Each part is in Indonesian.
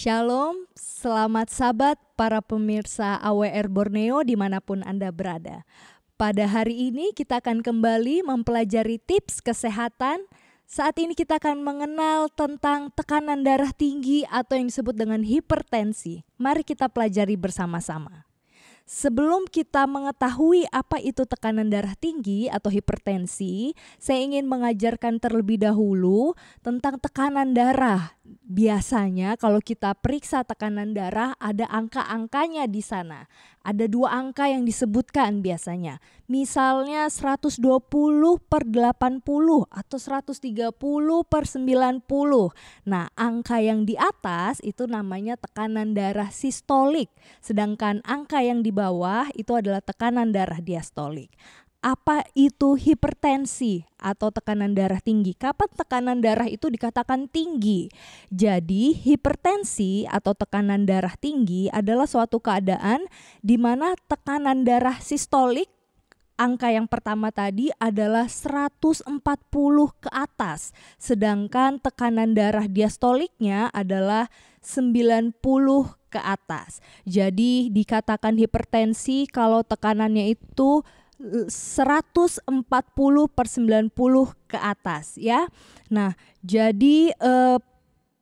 Shalom, selamat sabat para pemirsa AWR Borneo dimanapun Anda berada. Pada hari ini kita akan kembali mempelajari tips kesehatan. Saat ini kita akan mengenal tentang tekanan darah tinggi atau yang disebut dengan hipertensi. Mari kita pelajari bersama-sama. Sebelum kita mengetahui apa itu tekanan darah tinggi atau hipertensi, saya ingin mengajarkan terlebih dahulu tentang tekanan darah. Biasanya kalau kita periksa tekanan darah ada angka-angkanya di sana. Ada 2 angka yang disebutkan biasanya. Misalnya 120/80 atau 130/90. Nah, angka yang di atas itu namanya tekanan darah sistolik. Sedangkan angka yang di bawah itu adalah tekanan darah diastolik. Apa itu hipertensi atau tekanan darah tinggi? Kapan tekanan darah itu dikatakan tinggi? Jadi hipertensi atau tekanan darah tinggi adalah suatu keadaan di mana tekanan darah sistolik, angka yang pertama tadi adalah 140 ke atas. Sedangkan tekanan darah diastoliknya /90 ke atas. Jadi dikatakan hipertensi kalau tekanannya itu 140/90 ke atas ya. Nah, jadi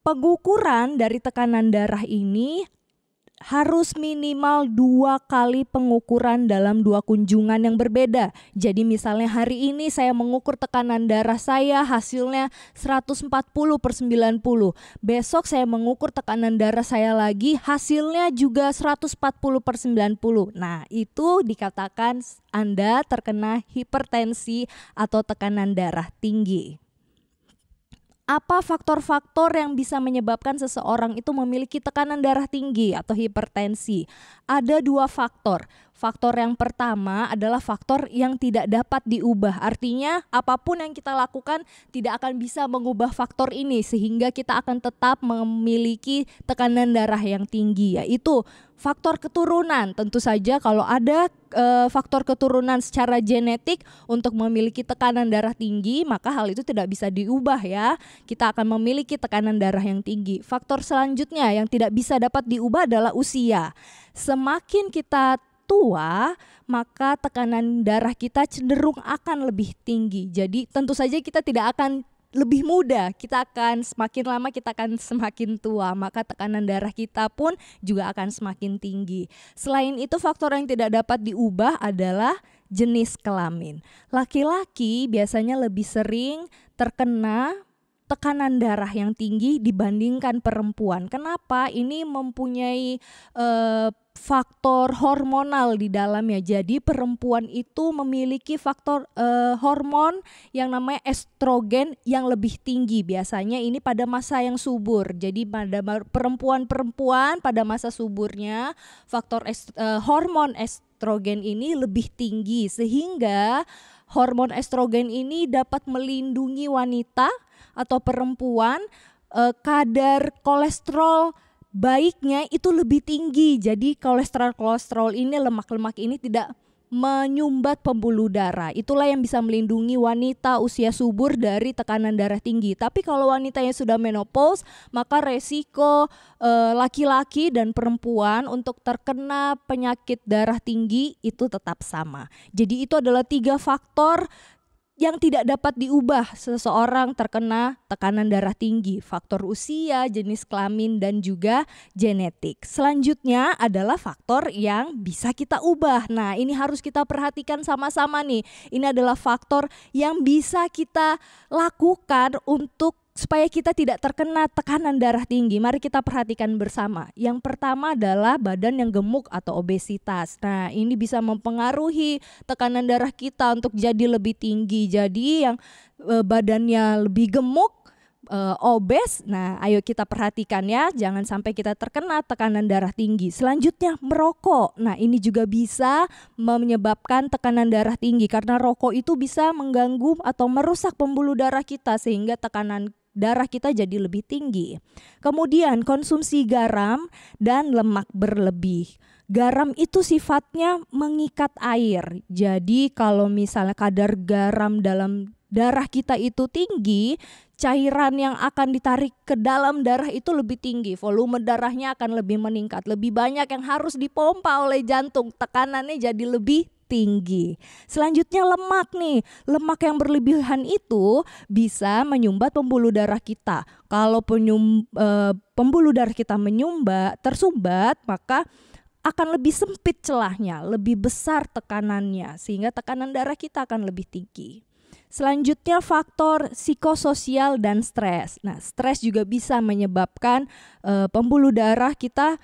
pengukuran dari tekanan darah ini harus minimal 2 kali pengukuran dalam 2 kunjungan yang berbeda. Jadi misalnya hari ini saya mengukur tekanan darah saya, hasilnya 140/90. Besok saya mengukur tekanan darah saya lagi, hasilnya juga 140/90. Nah, itu dikatakan Anda terkena hipertensi atau tekanan darah tinggi. Apa faktor-faktor yang bisa menyebabkan seseorang itu memiliki tekanan darah tinggi atau hipertensi? Ada 2 faktor. Faktor yang pertama adalah faktor yang tidak dapat diubah. Artinya apapun yang kita lakukan tidak akan bisa mengubah faktor ini sehingga kita akan tetap memiliki tekanan darah yang tinggi, yaitu faktor keturunan. Tentu saja kalau ada faktor keturunan secara genetik untuk memiliki tekanan darah tinggi, maka hal itu tidak bisa diubah ya. Kita akan memiliki tekanan darah yang tinggi. Faktor selanjutnya yang tidak bisa dapat diubah adalah usia. Semakin kita tua, maka tekanan darah kita cenderung akan lebih tinggi. Jadi tentu saja kita tidak akan lebih muda, kita akan semakin lama kita akan semakin tua, maka tekanan darah kita pun juga akan semakin tinggi. Selain itu, faktor yang tidak dapat diubah adalah jenis kelamin. Laki-laki biasanya lebih sering terkena tekanan darah yang tinggi dibandingkan perempuan. Kenapa? Ini mempunyai faktor hormonal di dalamnya. Jadi perempuan itu memiliki faktor hormon yang namanya estrogen yang lebih tinggi. Biasanya ini pada masa yang subur. Jadi pada perempuan-perempuan pada masa suburnya faktor hormon estrogen ini lebih tinggi, sehingga hormon estrogen ini dapat melindungi wanita atau perempuan. Kadar kolesterol baiknya itu lebih tinggi. Jadi kolesterol ini, lemak-lemak ini tidak menyumbat pembuluh darah. Itulah yang bisa melindungi wanita usia subur dari tekanan darah tinggi. Tapi kalau wanita yang sudah menopause, maka resiko laki-laki dan perempuan untuk terkena penyakit darah tinggi itu tetap sama. Jadi itu adalah 3 faktor yang tidak dapat diubah seseorang terkena tekanan darah tinggi. Faktor usia, jenis kelamin, dan juga genetik. Selanjutnya adalah faktor yang bisa kita ubah. Nah, ini harus kita perhatikan sama-sama nih. Ini adalah faktor yang bisa kita lakukan untuk supaya kita tidak terkena tekanan darah tinggi. Mari kita perhatikan bersama. Yang pertama adalah badan yang gemuk atau obesitas. Nah, ini bisa mempengaruhi tekanan darah kita untuk jadi lebih tinggi. Jadi yang badannya lebih gemuk, obes. Nah, ayo kita perhatikan ya, jangan sampai kita terkena tekanan darah tinggi. Selanjutnya, merokok. Nah, ini juga bisa menyebabkan tekanan darah tinggi karena rokok itu bisa mengganggu atau merusak pembuluh darah kita sehingga tekanan darah kita jadi lebih tinggi. Kemudian konsumsi garam dan lemak berlebih. Garam itu sifatnya mengikat air. Jadi kalau misalnya kadar garam dalam darah kita itu tinggi, cairan yang akan ditarik ke dalam darah itu lebih tinggi, volume darahnya akan lebih meningkat, lebih banyak yang harus dipompa oleh jantung, tekanannya jadi lebih tinggi. Selanjutnya lemak nih, lemak yang berlebihan itu bisa menyumbat pembuluh darah kita. Kalau pembuluh darah kita tersumbat, maka akan lebih sempit celahnya, lebih besar tekanannya, sehingga tekanan darah kita akan lebih tinggi. Selanjutnya faktor psikososial dan stres. Nah, stres juga bisa menyebabkan pembuluh darah kita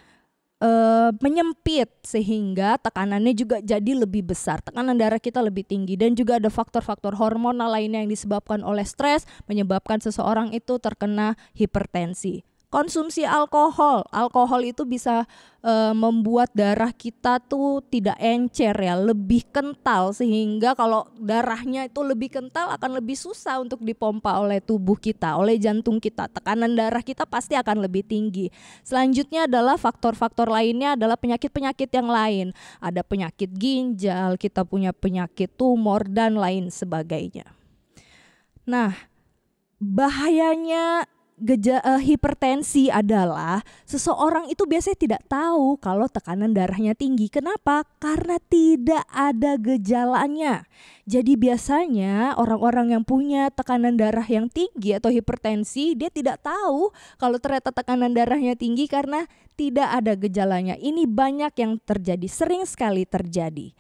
menyempit, sehingga tekanannya juga jadi lebih besar, tekanan darah kita lebih tinggi. Dan juga ada faktor-faktor hormonal lainnya yang disebabkan oleh stres, menyebabkan seseorang itu terkena hipertensi. Konsumsi alkohol itu bisa membuat darah kita tuh tidak encer ya, lebih kental, sehingga kalau darahnya itu lebih kental akan lebih susah untuk dipompa oleh tubuh kita, oleh jantung kita. Tekanan darah kita pasti akan lebih tinggi. Selanjutnya adalah faktor-faktor lainnya adalah penyakit-penyakit yang lain. Ada penyakit ginjal, kita punya penyakit tumor dan lain sebagainya. Nah, bahayanya hipertensi adalah seseorang itu biasanya tidak tahu kalau tekanan darahnya tinggi. Kenapa? Karena tidak ada gejalanya. Jadi biasanya orang-orang yang punya tekanan darah yang tinggi atau hipertensi, dia tidak tahu kalau ternyata tekanan darahnya tinggi karena tidak ada gejalanya. Ini banyak yang terjadi, sering sekali terjadi.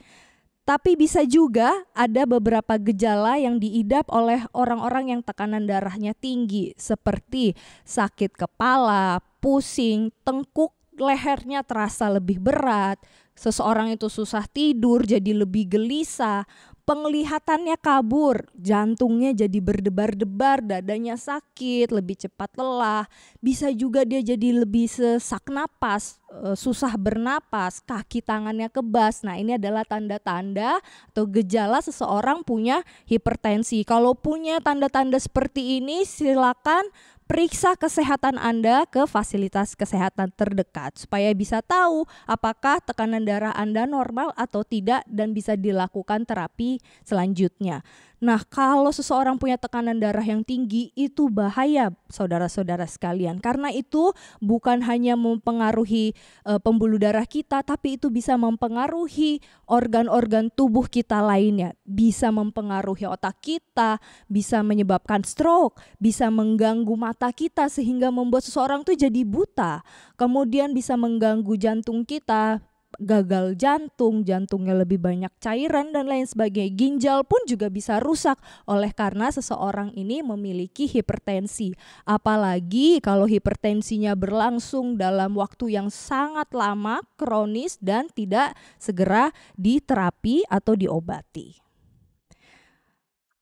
Tapi bisa juga ada beberapa gejala yang diidap oleh orang-orang yang tekanan darahnya tinggi, seperti sakit kepala, pusing, tengkuk lehernya terasa lebih berat, seseorang itu susah tidur jadi lebih gelisah, penglihatannya kabur, jantungnya jadi berdebar-debar, dadanya sakit, lebih cepat lelah, bisa juga dia jadi lebih sesak napas, susah bernapas, kaki tangannya kebas. Nah, ini adalah tanda-tanda atau gejala seseorang punya hipertensi. Kalau punya tanda-tanda seperti ini, silakan periksa kesehatan Anda ke fasilitas kesehatan terdekat supaya bisa tahu apakah tekanan darah Anda normal atau tidak dan bisa dilakukan terapi selanjutnya. Nah, kalau seseorang punya tekanan darah yang tinggi itu bahaya, saudara-saudara sekalian, karena itu bukan hanya mempengaruhi pembuluh darah kita, tapi itu bisa mempengaruhi organ-organ tubuh kita lainnya, bisa mempengaruhi otak kita, bisa menyebabkan stroke, bisa mengganggu mata kita sehingga membuat seseorang tuh jadi buta, kemudian bisa mengganggu jantung kita, gagal jantung, jantungnya lebih banyak cairan dan lain sebagainya. Ginjal pun juga bisa rusak oleh karena seseorang ini memiliki hipertensi. Apalagi kalau hipertensinya berlangsung dalam waktu yang sangat lama, kronis dan tidak segera diterapi atau diobati.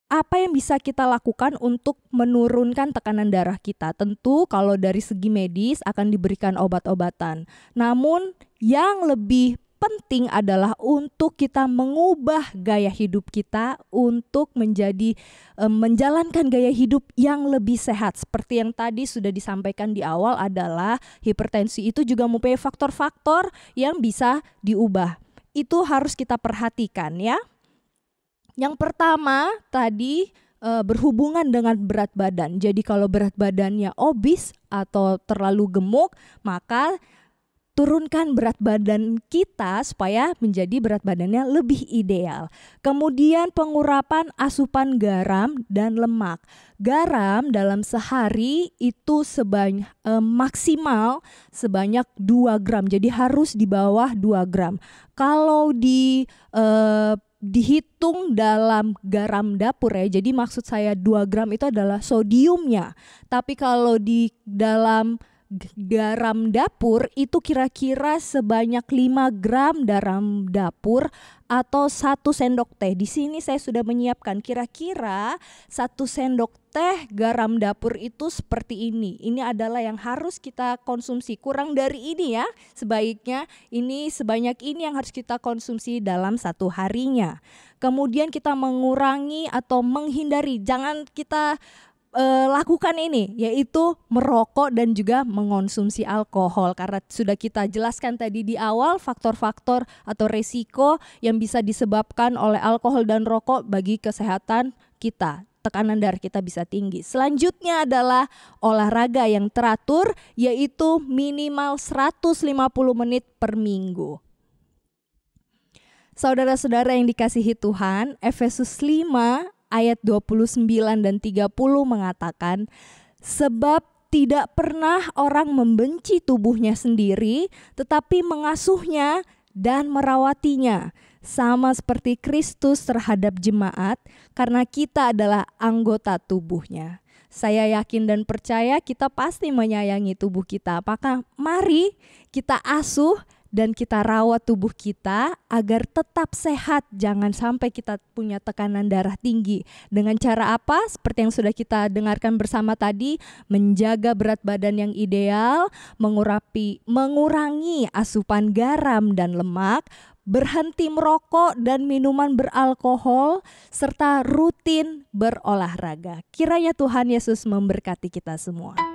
Apa yang bisa kita lakukan untuk menurunkan tekanan darah kita? Tentu kalau dari segi medis akan diberikan obat-obatan. Namun yang lebih penting adalah untuk kita mengubah gaya hidup kita untuk menjalankan gaya hidup yang lebih sehat. Seperti yang tadi sudah disampaikan di awal adalah hipertensi itu juga mempunyai faktor-faktor yang bisa diubah. Itu harus kita perhatikan ya. Yang pertama tadi berhubungan dengan berat badan. Jadi kalau berat badannya obes atau terlalu gemuk, maka turunkan berat badan kita supaya menjadi berat badannya lebih ideal. Kemudian pengurapan asupan garam dan lemak. Garam dalam sehari itu maksimal sebanyak 2 gram. Jadi harus di bawah 2 gram. Kalau dihitung dalam garam dapur ya, jadi maksud saya 2 gram itu adalah sodiumnya. Tapi kalau di dalam garam dapur itu kira-kira sebanyak 5 gram garam dapur atau 1 sendok teh. Di sini saya sudah menyiapkan kira-kira 1 sendok teh garam dapur itu seperti ini. Ini adalah yang harus kita konsumsi. Kurang dari ini ya, sebaiknya ini sebanyak ini yang harus kita konsumsi dalam 1 harinya. Kemudian kita mengurangi atau menghindari, jangan kita lakukan ini, yaitu merokok dan juga mengonsumsi alkohol, karena sudah kita jelaskan tadi di awal faktor-faktor atau resiko yang bisa disebabkan oleh alkohol dan rokok bagi kesehatan kita. tekanan darah kita bisa tinggi. Selanjutnya adalah olahraga yang teratur, yaitu minimal 150 menit per minggu. Saudara-saudara yang dikasihi Tuhan, Efesus 5 ayat 29 dan 30 mengatakan, sebab tidak pernah orang membenci tubuhnya sendiri, tetapi mengasuhnya dan merawatinya, sama seperti Kristus terhadap jemaat, karena kita adalah anggota tubuhnya. Saya yakin dan percaya kita pasti menyayangi tubuh kita. Maka mari kita asuh dan kita rawat tubuh kita agar tetap sehat. Jangan sampai kita punya tekanan darah tinggi. Dengan cara apa? Seperti yang sudah kita dengarkan bersama tadi, menjaga berat badan yang ideal, mengurangi asupan garam dan lemak, berhenti merokok dan minuman beralkohol, serta rutin berolahraga. Kiranya Tuhan Yesus memberkati kita semua.